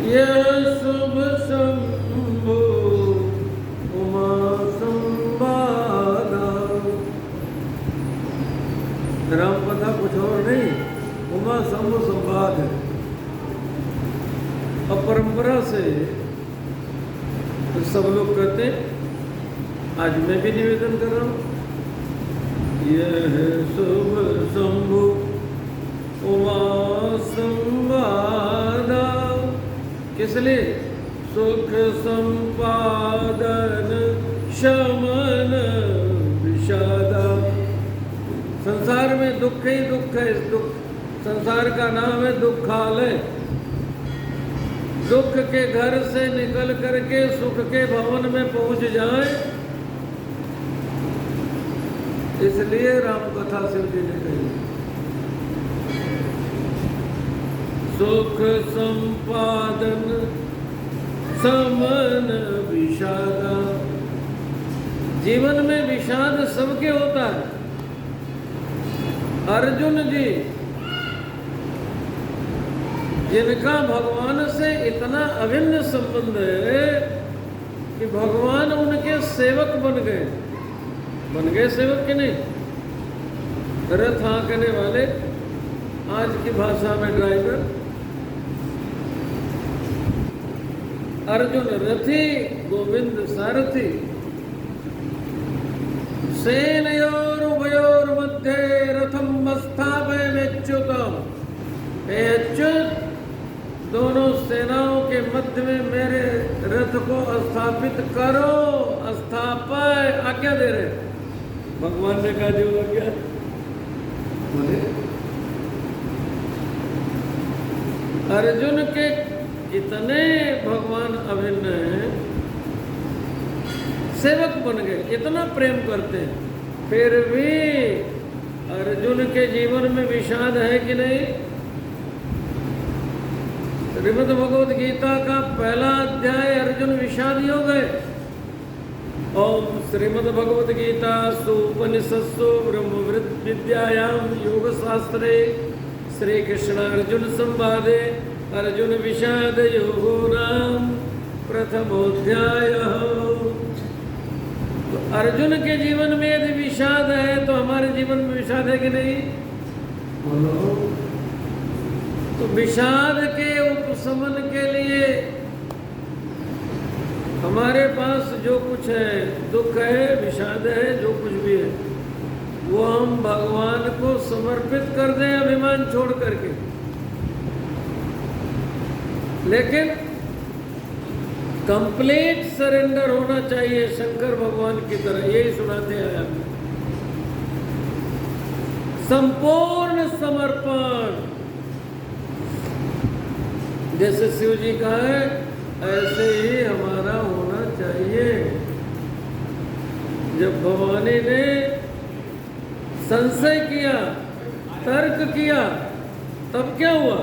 यह शुभ शंभु उमा संवादा। राम कथा कुछ और नहीं, उमा शंभु संवाद है। अब परंपरा से तो सब लोग कहते हैं, आज मैं भी निवेदन कर रहा हूँ, यह शुभ शंभु उमा संवादा। किस लिए? सुख संपादन शमन विषादा। संसार में दुख ही दुख है। इस दुख संसार का नाम है दुखालय। दुख के घर से निकल करके सुख के भवन में पहुंच जाए, इसलिए राम कथा शिव जी ने कही। सुख संपादन समन विषादा। जीवन में विषाद सबके होता है। अर्जुन जी जिनका भगवान से इतना अभिन्न संबंध है कि भगवान उनके सेवक बन गए सेवक के नहीं, रथ हाँकने वाले, आज की भाषा में ड्राइवर। अर्जुन रथी गोविंद सारथी। सेनयोरुभयोर मध्ये रथम स्थापयमेच्युतम्। हे अच्युत, दोनों सेनाओं के मध्य में मेरे रथ को स्थापित करो। स्थापय आज्ञा दे रहे। भगवान ने कहा जो आज्ञा बोले। अर्जुन के कितने भगवान अभिन्न हैं, सेवक बन गए, इतना प्रेम करते हैं, फिर भी अर्जुन के जीवन में विषाद है कि नहीं? श्रीमद् भगवद गीता का पहला अध्याय अर्जुन विषाद योग है। ओम श्रीमद् भगवद गीता सुपनिषत्सु ब्रह्म विद्यायाम योग शास्त्रे श्री कृष्ण अर्जुन संवादे अर्जुन विषाद योगो नाम प्रथमोध्याय। तो अर्जुन के जीवन में यदि विषाद है तो हमारे जीवन में विषाद है कि नहीं? बोलो। तो विषाद के उपशमन के लिए हमारे पास जो कुछ है, दुख है, विषाद है, जो कुछ भी है, वो हम भगवान को समर्पित कर दें, अभिमान छोड़ करके। लेकिन कंप्लीट सरेंडर होना चाहिए शंकर भगवान की तरह, यही सुनाते हैं हमें। संपूर्ण समर्पण, जैसे शिव जी का है ऐसे ही हमारा होना चाहिए। जब भवानी ने संशय किया, तर्क किया, तब क्या हुआ?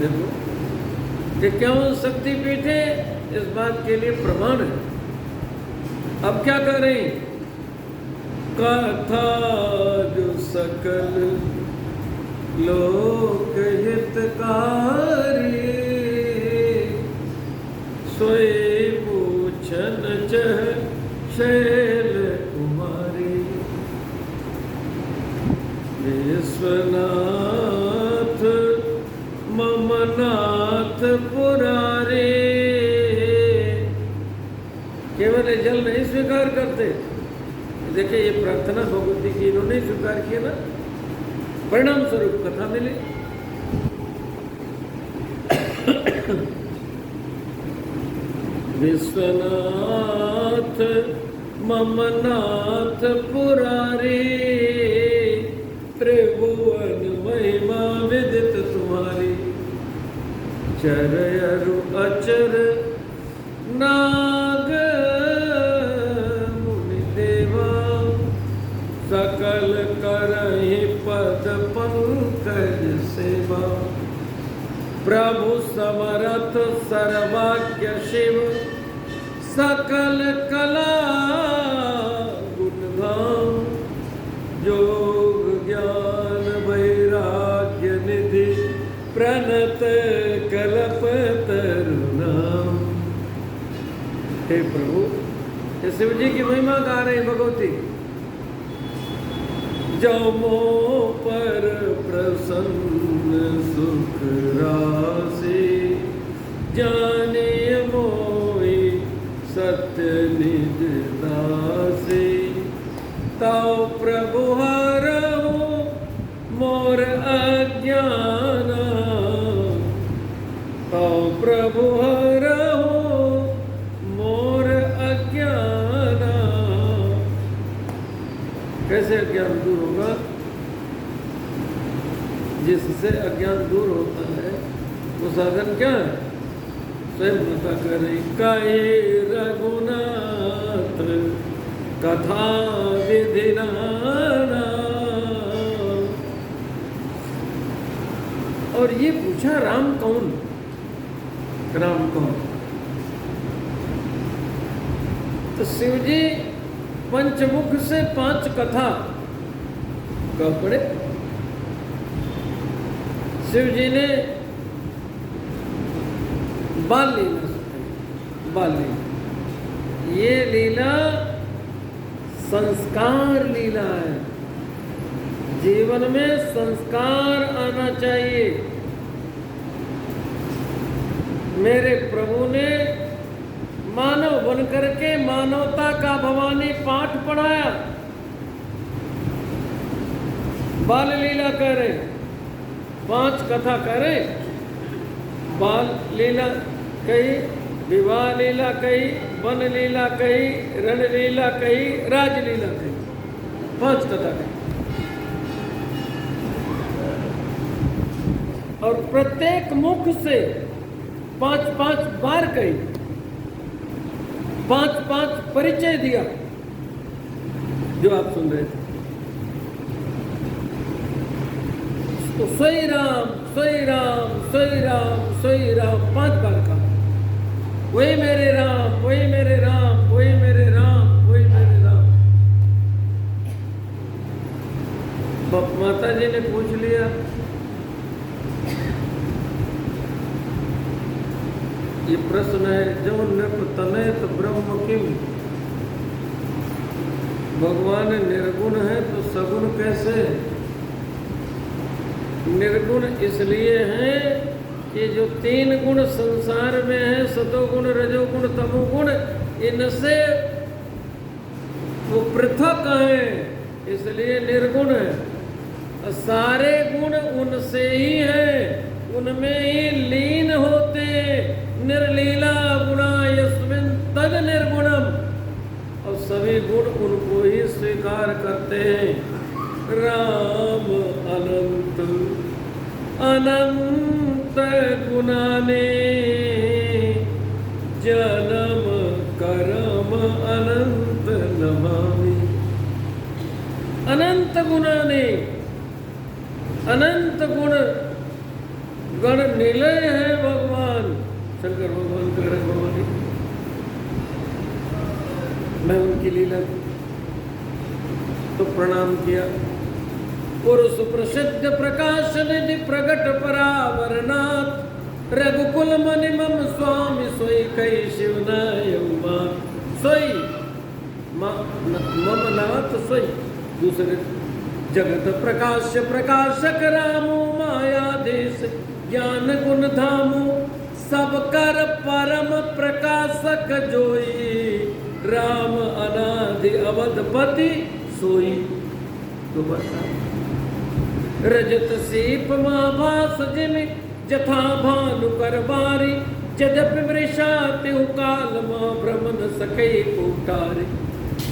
देखो कि क्यों शक्तिपीठ है, इस बात के लिए प्रमाण है। अब क्या कर रही? कथा जो सकल लोक हितकारी, सोई पूछन चह शैल कुमारी। विश्वनाथ ममनाथ पुरारे। केवल जल नहीं स्वीकार करते। देखिए ये प्रार्थना भगवती की इन्होंने स्वीकार किया ना, परिणाम स्वरूप कथा मिली। विश्वनाथ ममनाथ पुरारी, त्रिभुवन महिमा विदित तुम्हारी। चरयरु अचर नाग मुनि देवा, सकल करहि पद पंकज सेवा। प्रभु समरथ सर्वाज्ञ शिव, सकल कला गुण धाम। योग ज्ञान वैराग्य निधि, प्रणत कल्पतरुणाम। हे प्रभु, ये शिव जी की महिमा गा रहे भगवती। जो मोह पर प्रसन्न सुख राशि, जाने मोहि सत्य निज दासी। तौ प्रभु हरहु मोर अज्ञान, तौ प्रभु हरहु मोर अज्ञान। कैसे अज्ञान दूर होगा? जिससे अज्ञान दूर होता है वो साधन क्या है? स्वयं बता कर कहे रघुनाथ कथा विधि नाना। और ये पूछा राम कौन? राम कौन? तो शिव जी पंचमुख से 5 कथा कह पड़े। शिव जी ने बाल लीला सुनाई। बाल लीला, ये लीला संस्कार लीला है। जीवन में संस्कार आना चाहिए। मेरे प्रभु ने मानव बन करके मानवता का भवानी पाठ पढ़ाया। बाल लीला करे, 5 कथा करे। बाल लीला कही, विवाह लीला कही, वन लीला कही, रण लीला कही, राजलीला कही। 5 कथा कही। और प्रत्येक मुख से 5-5 बार कही, 5-5 परिचय दिया जो आप सुन रहे थे। तो सोई राम, सोई राम, सोई राम, सोई राम 5 बार कहा। वही मेरे राम, वही मेरे राम, वही मेरे राम, वही मेरे राम। माता जी ने पूछ लिया, ये प्रश्न है, जो नृप तनयत ब्रह्म किम। भगवान निर्गुण है तो सगुण कैसे? निर्गुण इसलिए है कि जो 3 गुण संसार में है, सतोगुण, रजोगुण, तमोगुण, इनसे वो पृथक है, इसलिए निर्गुण है। सारे गुण उनसे ही है, उनमें ही लीन होते। निर्लीला गुणा यस्मिन तद निर्गुणम। और सभी गुण उनको ही स्वीकार करते हैं। राम अनंत अनंत गुणाने, जन्म कर्म अनंत नमामि। अनंत गुणाने, अनंत गुण गण निलय है भगवान। शंकर भगवान कह रहे भगवान, मैं उनकी लीला तो प्रणाम किया। पुरुष प्रसिद्ध प्रकाश निधि प्रगट परावरनाथ, रघुकुल मनि मम स्वामी सोई कई शिवनाय उमा। सोई मम नाथ सोई, दूसरे जगत प्रकाश प्रकाशक रामो मायाधीश ज्ञान गुण धामो। सब कर परम प्रकाशक जोई, राम अनादि अवधपति सोई। तो बता रजत सीप महाभास जिमि, जथा भानु कर बारी। यद्यपि मृषा तिहु काल मां भ्रम न सकै उतारे।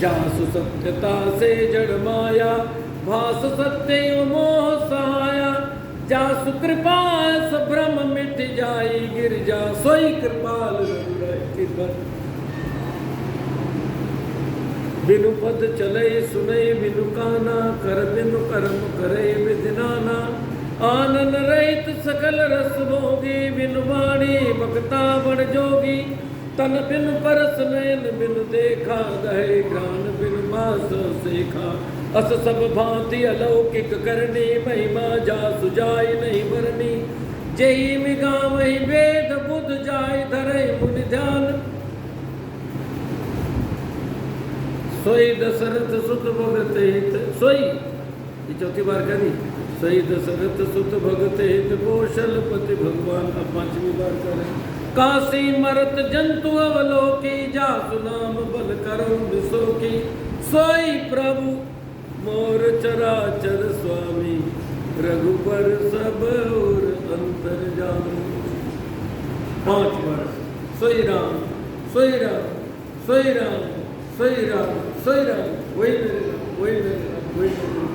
जासु सत्यता से जड़ माया, भास सत्य मोह सहाया। जासु कृपा भ्रम मिट जाई, गिरजा सोई कृपाल कृपा। बिनु पद चले सुने बिनु काना, कर बिनु कर्म करे विधि नाना। आनन रहित सकल रस भोगी, बिनु वाणी बक्ता बड़ जोगी। तन बिनु परस नयन बिनु देखा, गहे ज्ञान बिनु मास सेखा। अस सब भांति अलौकिक करनी, महिमा जा सुजाई नहीं बरनी। जय मिगाम ही वेद बुध जाय धरे मुनि ध्यान। सोई दशरथ सुत भगत हित, सोई ये चौथी बार कह दी, सोई दशरथ सुत भगत हित कौशलपति भगवान। अब पांचवी बार करें, काशी मरत जंतु अवलोकी जासु नाम बल करो विशोकी। सोई प्रभु मोर चराचर स्वामी रघुबर सब और अंतर जामी। 5 बार सोई राम सोई राम सोई राम सोई राम सोई राम, वही मेरे राम वही मेरे राम वही मेरे राम।